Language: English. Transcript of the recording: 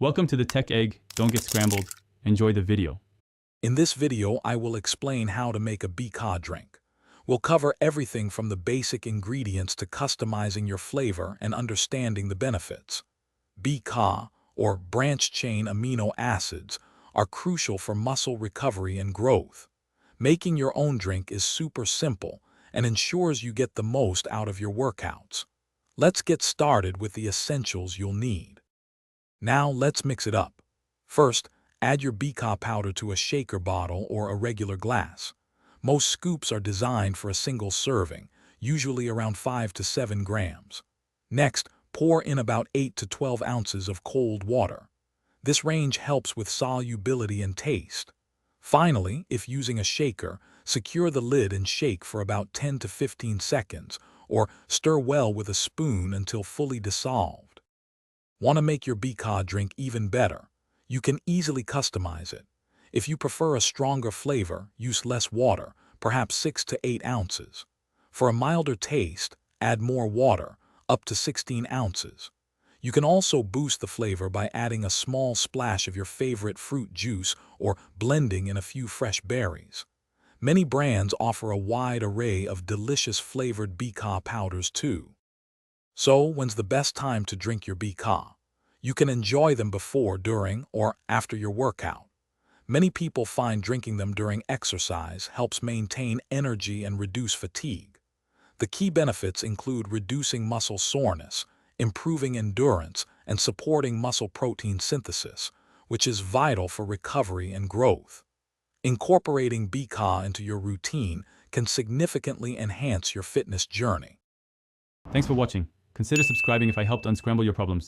Welcome to the Tech Egg. Don't get scrambled. Enjoy the video. In this video, I will explain how to make a BCAA drink. We'll cover everything from the basic ingredients to customizing your flavor and understanding the benefits. BCAA, or branch-chain amino acids, are crucial for muscle recovery and growth. Making your own drink is super simple and ensures you get the most out of your workouts. Let's get started with the essentials you'll need. Now let's mix it up. First, add your BCAA powder to a shaker bottle or a regular glass. Most scoops are designed for a single serving, usually around 5 to 7 grams. Next, pour in about 8 to 12 ounces of cold water. This range helps with solubility and taste. Finally, if using a shaker, secure the lid and shake for about 10 to 15 seconds, or stir well with a spoon until fully dissolved. Want to make your BCAA drink even better? You can easily customize it. If you prefer a stronger flavor, use less water, perhaps 6 to 8 ounces. For a milder taste, add more water, up to 16 ounces. You can also boost the flavor by adding a small splash of your favorite fruit juice or blending in a few fresh berries. Many brands offer a wide array of delicious flavored BCAA powders too. So, when's the best time to drink your BCAA? You can enjoy them before, during, or after your workout. Many people find drinking them during exercise helps maintain energy and reduce fatigue. The key benefits include reducing muscle soreness, improving endurance, and supporting muscle protein synthesis, which is vital for recovery and growth. Incorporating BCAA into your routine can significantly enhance your fitness journey. Thanks for watching. Consider subscribing if I helped unscramble your problems.